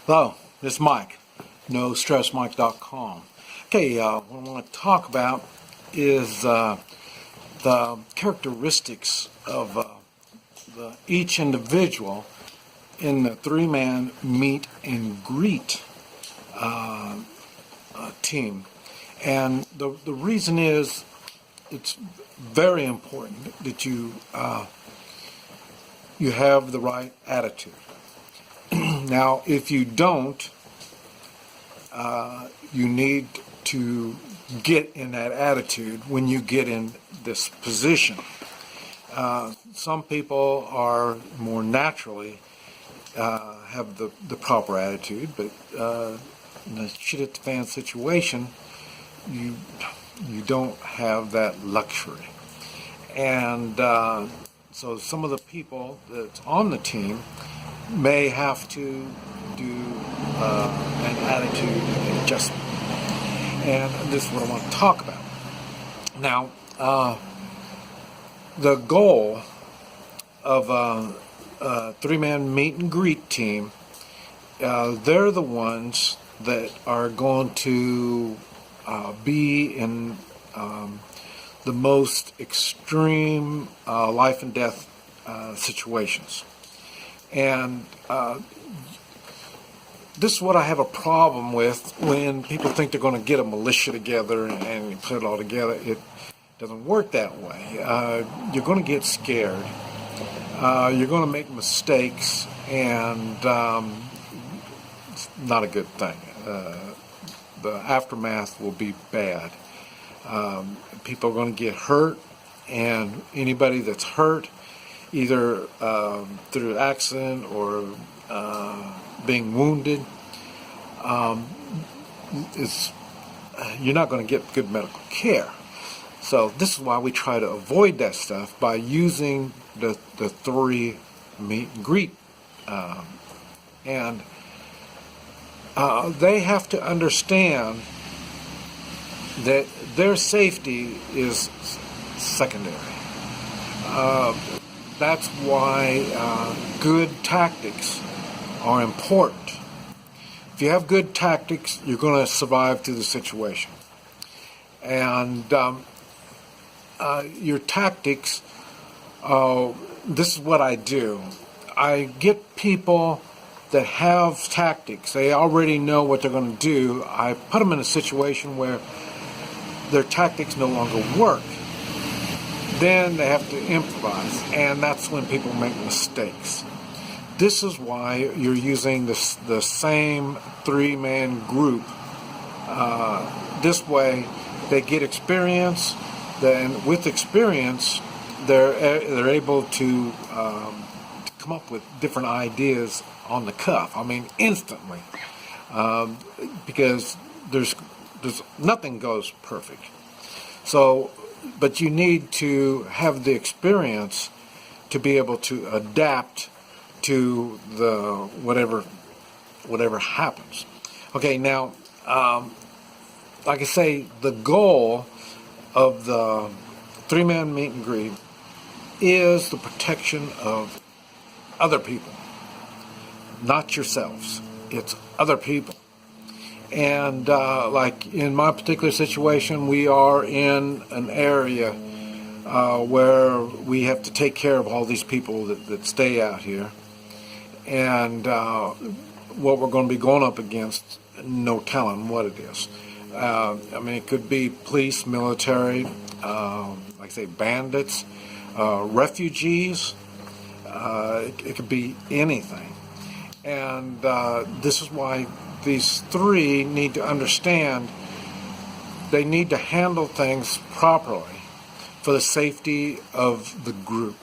Hello, this is Mike, NoStressMike.com. Okay, what I want to talk about is the characteristics of each individual in the three-man meet and greet team. And the reason is it's very important that you have the right attitude. Now, if you don't, you need to get in that attitude when you get in this position. Some people are more naturally have the proper attitude, but in a shit at the fan situation, you don't have that luxury. And so some of the people that's on the team may have to do an attitude adjustment. And this is what I want to talk about. Now, the goal of a three-man meet and greet team, they're the ones that are going to be in the most extreme life and death situations. And this is what I have a problem with when people think they're going to get a militia together and put it all together. It doesn't work that way. You're going to get scared. You're going to make mistakes, and it's not a good thing. The aftermath will be bad. People are going to get hurt, and anybody that's hurt, either through accident or being wounded, you're not going to get good medical care. So this is why we try to avoid that stuff by using the three meet and greet. And they have to understand that their safety is secondary. That's why good tactics are important. If you have good tactics, you're going to survive through the situation. And your tactics, this is what I do. I get people that have tactics. They already know what they're going to do. I put them in a situation where their tactics no longer work. Then they have to improvise, and that's when people make mistakes. This is why you're using the same three-man group. This way, they get experience. Then, with experience, they're able to come up with different ideas on the cuff. I mean, instantly, because there's nothing goes perfect. So, but you need to have the experience to be able to adapt to the whatever happens. Okay, now, like I say, the goal of the three-man meet and greet is the protection of other people, not yourselves. It's other people. And like in my particular situation, we are in an area where we have to take care of all these people that stay out here. And what we're going to be going up against, no telling what it is. I mean, it could be police, military, like I say, bandits, refugees. It could be anything. And this is why these three need to understand they need to handle things properly for the safety of the group.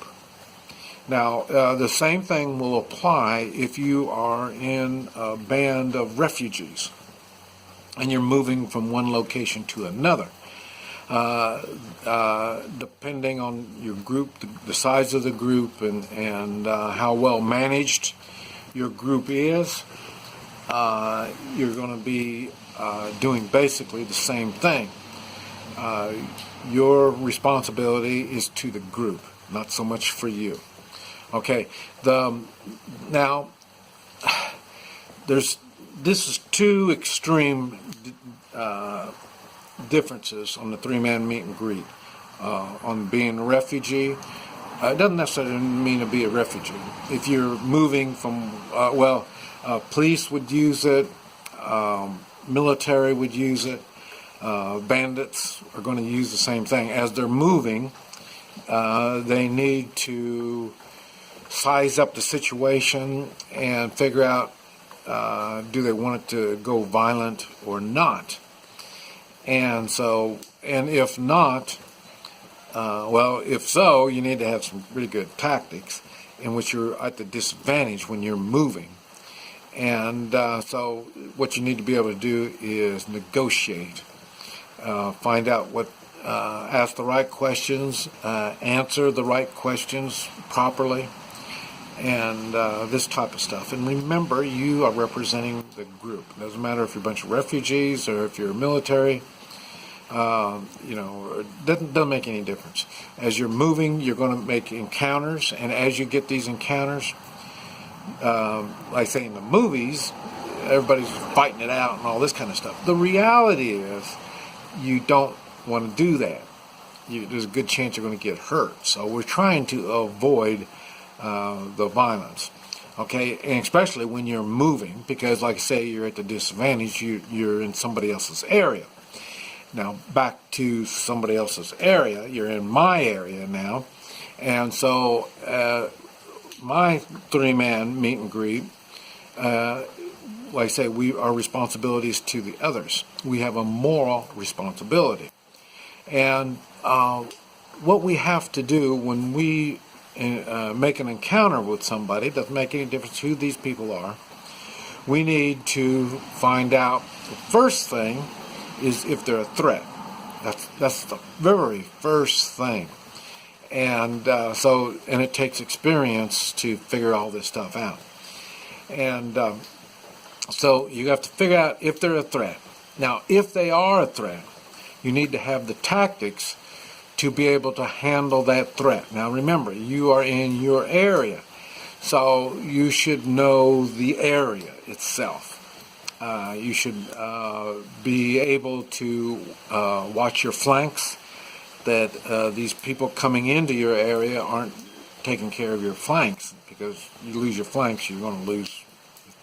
Now, the same thing will apply if you are in a band of refugees and you're moving from one location to another. Depending on your group, the size of the group, and how well managed your group is, you're going to be doing basically the same thing. Your responsibility is to the group, not so much for you. Okay, now there's this is two extreme differences on the three-man meet and greet. On being a refugee, it doesn't necessarily mean to be a refugee. If you're moving from, police would use it, military would use it, bandits are going to use the same thing. As they're moving, they need to size up the situation and figure out, do they want it to go violent or not? And if not, if so, you need to have some really good tactics in which you're at the disadvantage when you're moving. And so what you need to be able to do is negotiate, find out ask the right questions, answer the right questions properly, and this type of stuff. And remember, you are representing the group. It doesn't matter if you're a bunch of refugees or if you're military. It doesn't make any difference. As you're moving, you're going to make encounters, and as you get these encounters, like say in the movies, everybody's fighting it out and all this kind of stuff. The reality is, you don't want to do that. There's a good chance you're going to get hurt. So we're trying to avoid the violence. Okay, and especially when you're moving, because like I say, you're at the disadvantage. You're in somebody else's area. Now, back to somebody else's area, you're in my area now, and so my three-man meet and greet, like I say, our responsibilities to the others. We have a moral responsibility. And what we have to do when we make an encounter with somebody, doesn't make any difference who these people are, we need to find out, the first thing is if they're a threat. That's the very first thing. And and it takes experience to figure all this stuff out. And so you have to figure out if they're a threat. Now, if they are a threat, you need to have the tactics to be able to handle that threat. Now, remember, you are in your area, so you should know the area itself. You should be able to watch your flanks, that these people coming into your area aren't taking care of your flanks, because you lose your flanks, you're going to lose.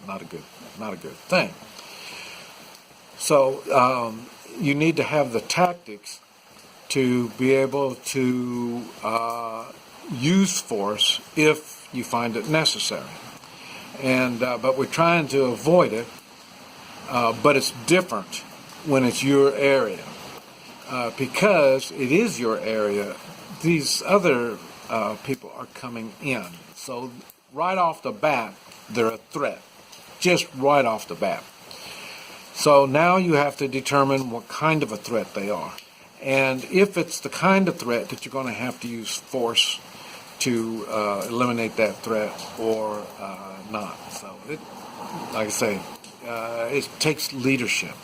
Not a good thing. So you need to have the tactics to be able to use force if you find it necessary. And but we're trying to avoid it. But it's different when it's your area. Because it is your area, these other people are coming in. So right off the bat, they're a threat. Just right off the bat. So now you have to determine what kind of a threat they are. And if it's the kind of threat that you're going to have to use force to eliminate that threat or not. So, like I say, it takes leadership.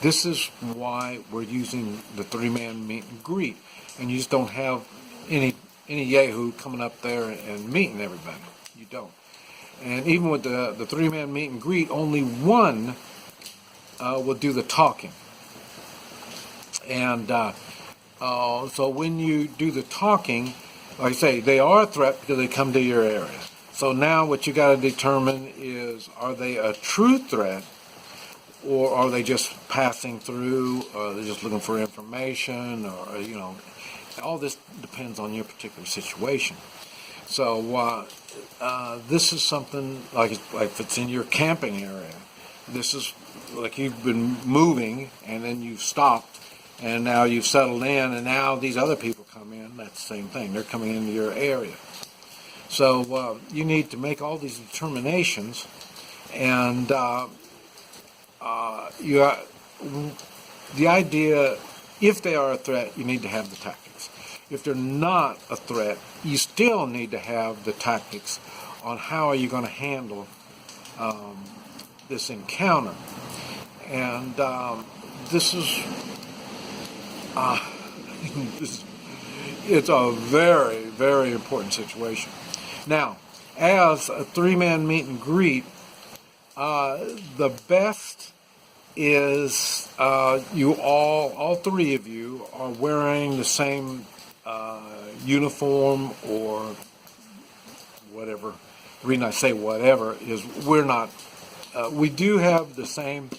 This is why we're using the three-man meet and greet. And you just don't have any yahoo coming up there and meeting everybody. You don't. And even with the three-man meet and greet, only one will do the talking. And so when you do the talking, like I say, they are a threat because they come to your area. So now what you got to determine is, are they a true threat, or are they just passing through, or they're just looking for information, or, all this depends on your particular situation. So this is something like if it's in your camping area, this is like you've been moving and then you've stopped and now you've settled in and now these other people come in. That's the same thing. They're coming into your area. So you need to make all these determinations, and the idea, if they are a threat, you need to have the tactics. If they're not a threat, you still need to have the tactics on how are you going to handle this encounter. And this is it's a very, very important situation. Now, as a three-man meet and greet, The best is you all three of you are wearing the same uniform or whatever. The reason I say whatever is we do have the same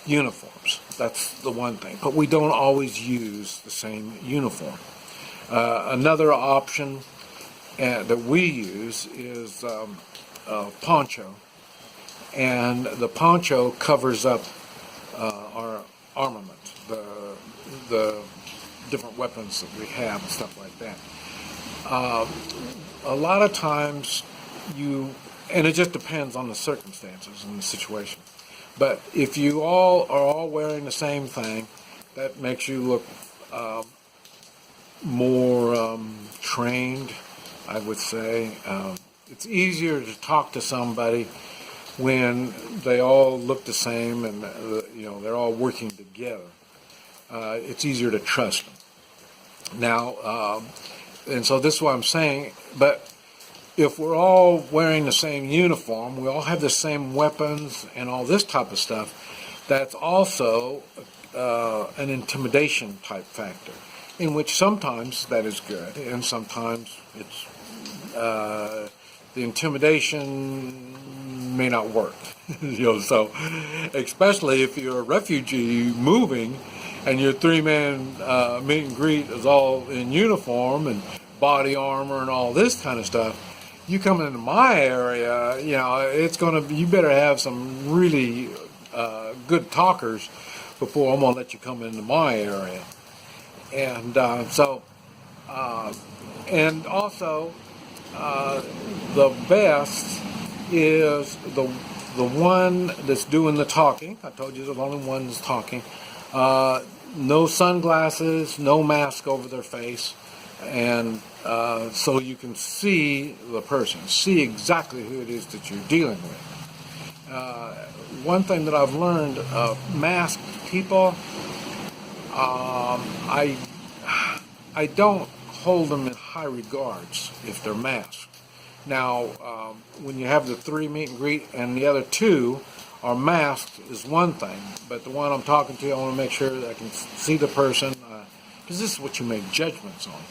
uniforms. That's the one thing. But we don't always use the same uniform. Another option that we use is poncho. And the poncho covers up our armament, the different weapons that we have and stuff like that. A lot of times and it just depends on the circumstances and the situation. But if you all are all wearing the same thing, that makes you look more trained, I would say. It's easier to talk to somebody when they all look the same and they're all working together. It's easier to trust them. Now, and so this is what I'm saying, but if we're all wearing the same uniform, we all have the same weapons and all this type of stuff, that's also an intimidation type factor, in which sometimes that is good, and sometimes it's the intimidation may not work. So especially if you're a refugee moving and your three-man meet and greet is all in uniform and body armor and all this kind of stuff, you come into my area, you better have some really good talkers before I'm going to let you come into my area. And and also the best is the one that's doing the talking. I told you the only one that's talking. No sunglasses, no mask over their face, and so you can see the person, see exactly who it is that you're dealing with. One thing that I've learned, masked people, I don't hold them in high regards if they're masked. Now, when you have the three meet and greet and the other two are masked is one thing, but the one I'm talking to, I want to make sure that I can see the person, because this is what you make judgments on.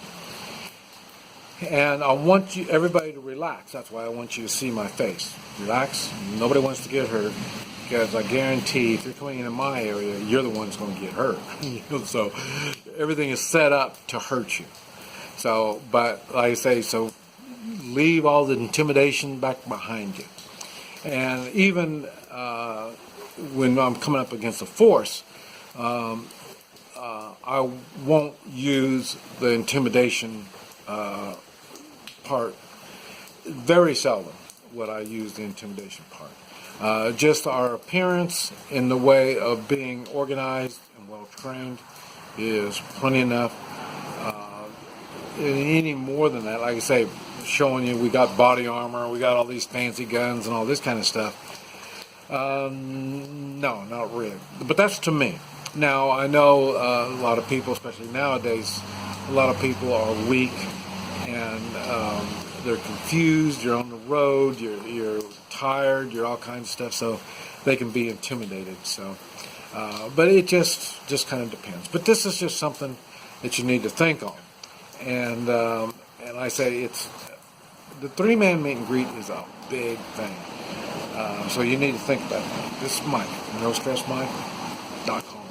And I want everybody to relax. That's why I want you to see my face. Relax. Nobody wants to get hurt, because I guarantee if you're coming into my area, you're the one that's going to get hurt. So everything is set up to hurt you. So, but like I say, so leave all the intimidation back behind you. And even when I'm coming up against a force, I won't use the intimidation part. Very seldom would I use the intimidation part. Just our appearance in the way of being organized and well trained is plenty enough. Any more than that, like I say, showing you we got body armor, we got all these fancy guns and all this kind of stuff. No, not really. But that's to me. Now, I know a lot of people, especially nowadays, a lot of people are weak and they're confused, you're on the road, you're tired, you're all kinds of stuff, so they can be intimidated. So, but it just kind of depends. But this is just something that you need to think on. And I say the three-man meet and greet is a big thing. So you need to think about it. This is Mike, NoStressMike.com.